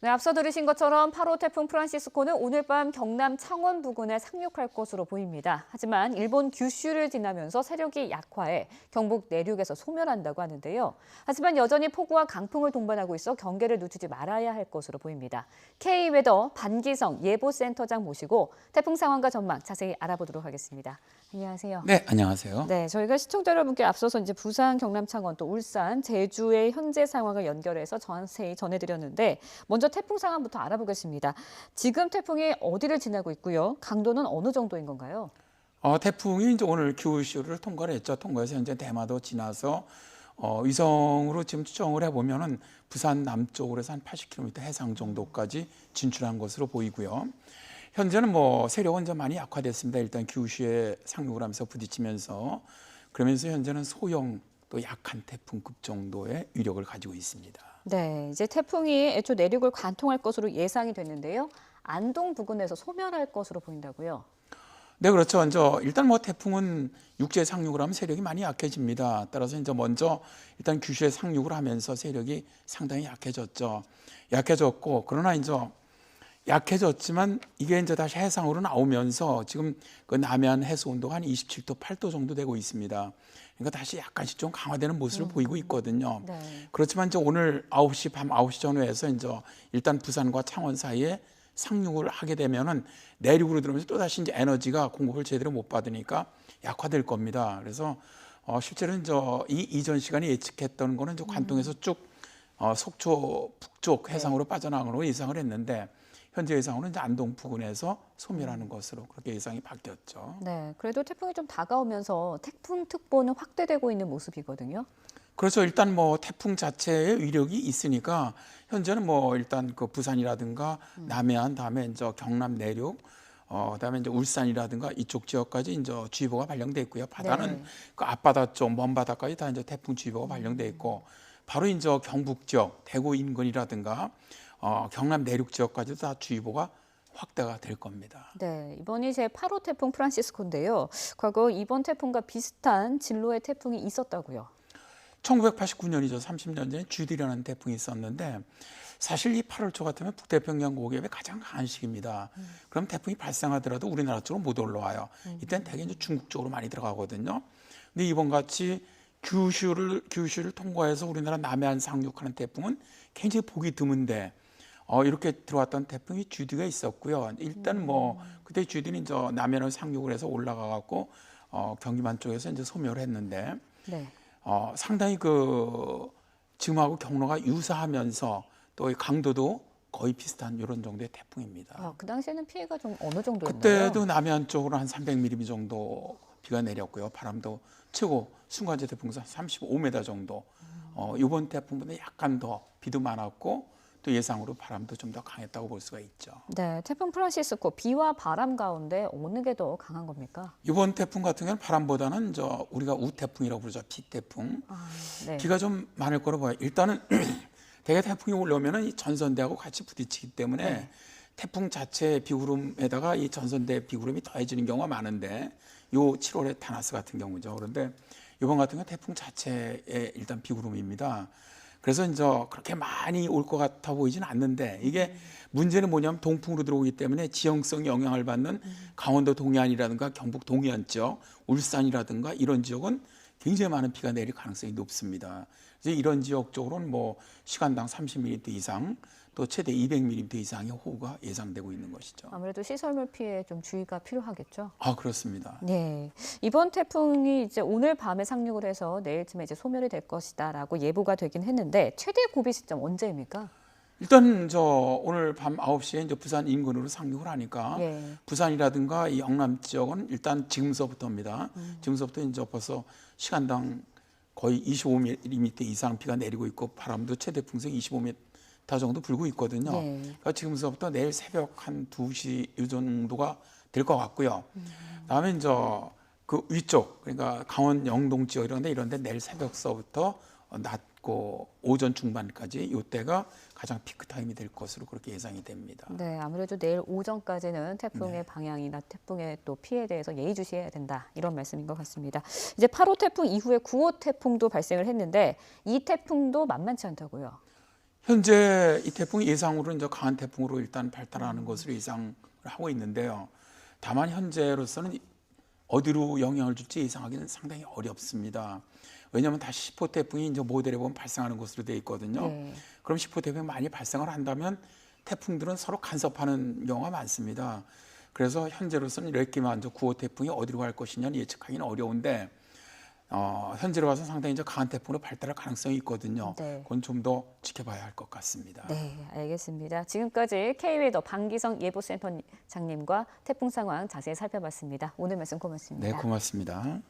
네, 앞서 들으신 것처럼 8호 태풍 프란시스코는 오늘 밤 경남 창원 부근에 상륙할 것으로 보입니다. 하지만 일본 규슈를 지나면서 세력이 약화해 경북 내륙에서 소멸한다고 하는데요. 하지만 여전히 폭우와 강풍을 동반하고 있어 경계를 늦추지 말아야 할 것으로 보입니다. K웨더 반기성 예보센터장 모시고 태풍 상황과 전망 자세히 알아보도록 하겠습니다. 안녕하세요. 네, 안녕하세요. 네, 저희가 시청자 여러분께 앞서서 이제 부산, 경남, 창원, 또 울산, 제주의 현재 상황을 연결해서 자세히 전해드렸는데 먼저 태풍 상황부터 알아보겠습니다. 지금 태풍이 어디를 지나고 있고요? 강도는 어느 정도인 건가요? 태풍이 이제 오늘 규슈를 통과를 했죠. 통과해서 현재 대마도 지나서 위성으로 지금 추정을 해보면은 부산 남쪽으로서 한 80km 해상 정도까지 진출한 것으로 보이고요. 현재는 세력은 좀 많이 약화됐습니다. 일단 규슈에 상륙을 하면서 부딪히면서 그러면서 현재는 소형 또 약한 태풍급 정도의 위력을 가지고 있습니다. 네, 이제 태풍이 애초 내륙을 관통할 것으로 예상이 됐는데요. 안동 부근에서 소멸할 것으로 보인다고요? 네, 그렇죠. 일단 태풍은 육지에 상륙을 하면 세력이 많이 약해집니다. 따라서 먼저 일단 규슈에 상륙을 하면서 세력이 상당히 약해졌죠. 약해졌고 그러나 약해졌지만 이게 다시 해상으로 나오면서 지금 그 남해안 해수 온도가 한 27도, 8도 정도 되고 있습니다. 그러니까 다시 약간씩 좀 강화되는 모습을 보이고 있거든요. 네. 그렇지만 오늘 밤 9시 전후에서 일단 부산과 창원 사이에 상륙을 하게 되면은 내륙으로 들어오면서 또다시 에너지가 공급을 제대로 못 받으니까 약화될 겁니다. 그래서 실제로 이 이전 시간에 예측했던 거는 관통에서 쭉 속초 북쪽 해상으로 빠져나가는 걸 예상을 했는데 현재 예상으로는 안동 부근에서 소멸하는 것으로 그렇게 예상이 바뀌었죠. 네, 그래도 태풍이 좀 다가오면서 태풍특보는 확대되고 있는 모습이거든요. 그래서 일단 태풍 자체의 위력이 있으니까 현재는 일단 그 부산이라든가 남해안 다음에 경남 내륙 그다음에 울산이라든가 이쪽 지역까지 주의보가 발령돼 있고요. 바다는 네. 그 앞바다 쪽 먼 바다까지 다 태풍 주의보가 발령돼 있고 바로 경북 지역 대구 인근이라든가 경남 내륙 지역까지도 다 주의보가 확대가 될 겁니다. 네, 이번이 제 8호 태풍 프란시스코인데요. 과거 이번 태풍과 비슷한 진로의 태풍이 있었다고요. 1989년이죠. 30년 전에 주디라는 태풍이 있었는데 사실 이 8월 초 같으면 북태평양 고기압의 가장 강한 시기입니다. 그럼 태풍이 발생하더라도 우리나라 쪽으로 못 올라와요. 이때는 대개 중국 쪽으로 많이 들어가거든요. 근데 이번 같이 규슈를 통과해서 우리나라 남해안 상륙하는 태풍은 굉장히 보기 드문데 이렇게 들어왔던 태풍이 주디가 있었고요. 일단 그때 주디는 남해안을 상륙을 해서 올라가 갖고 경기만 쪽에서 소멸을 했는데 네. 상당히 지금하고 경로가 유사하면서 또 강도도 거의 비슷한 이런 정도의 태풍입니다. 그 당시에는 피해가 좀 어느 정도였나요? 그때도 남해안 쪽으로 한 300mm 정도 비가 내렸고요. 바람도 최고 순간제 태풍선 35m 정도. 이번 태풍보다 약간 더 비도 많았고 또 예상으로 바람도 좀 더 강했다고 볼 수가 있죠. 네, 태풍 프란시스코 비와 바람 가운데 어느 게 더 강한 겁니까? 이번 태풍 같은 경우는 바람보다는 우리가 우태풍이라고 부르죠. 비태풍. 네. 비가 좀 많을 거로 보여요. 일단은 대개 태풍이 올라오면은 이 전선대하고 같이 부딪히기 때문에 네. 태풍 자체 비구름에다가 이 전선대 비구름이 더해지는 경우가 많은데 요 7월의 다나스 같은 경우죠. 그런데 이번 같은 경우 태풍 자체의 일단 비구름입니다. 그래서 그렇게 많이 올 것 같아 보이지는 않는데 이게 문제는 뭐냐면 동풍으로 들어오기 때문에 지형성 영향을 받는 강원도 동해안이라든가 경북 동해안 지역, 울산이라든가 이런 지역은 굉장히 많은 비가 내릴 가능성이 높습니다. 그래서 이런 지역 쪽으로는 시간당 30mm 이상 또 최대 200mm 이상의 호우가 예상되고 있는 것이죠. 아무래도 시설물 피해에 좀 주의가 필요하겠죠. 그렇습니다. 네, 이번 태풍이 이제 오늘 밤에 상륙을 해서 내일쯤에 이제 소멸이 될 것이다라고 예보가 되긴 했는데 최대 고비 시점 언제입니까? 일단 오늘 밤 9시에 부산 인근으로 상륙을 하니까 예. 부산이라든가 이 영남 지역은 일단 지금서부터입니다. 지금서부터 벌써 시간당 거의 25mm 이상 비가 내리고 있고 바람도 최대 풍속 25m 정도 불고 있거든요. 예. 그러니까 지금서부터 내일 새벽 한 2시 이 정도가 될 것 같고요. 다음에 그 위쪽 그러니까 강원 영동 지역 이런데 내일 새벽서부터 낮고 오전 중반까지 이때가 가장 피크 타임이 될 것으로 그렇게 예상이 됩니다. 네, 아무래도 내일 오전까지는 태풍의 방향이나 태풍의 또 피해에 대해서 예의주시해야 된다 이런 말씀인 것 같습니다. 이제 8호 태풍 이후에 9호 태풍도 발생을 했는데 이 태풍도 만만치 않다고요. 현재 이 태풍이 예상으로 이제 강한 태풍으로 일단 발달하는 것으로 예상을 하고 있는데요. 다만 현재로서는 어디로 영향을 줄지 예상하기는 상당히 어렵습니다. 왜냐하면 다시 10호 태풍이 이제 모델에 보면 발생하는 것으로 되어 있거든요. 네. 그럼 10호 태풍이 많이 발생을 한다면 태풍들은 서로 간섭하는 경우가 많습니다. 그래서 현재로서는 이렇게만 이제 9호 태풍이 어디로 갈 것이냐는 예측하기는 어려운데 현재로 봐서 상당히 이제 강한 태풍으로 발달할 가능성이 있거든요. 네. 그건 좀 더 지켜봐야 할 것 같습니다. 네, 알겠습니다. 지금까지 K웨더 방기성 예보센터장님과 태풍 상황 자세히 살펴봤습니다. 오늘 말씀 고맙습니다. 네, 고맙습니다.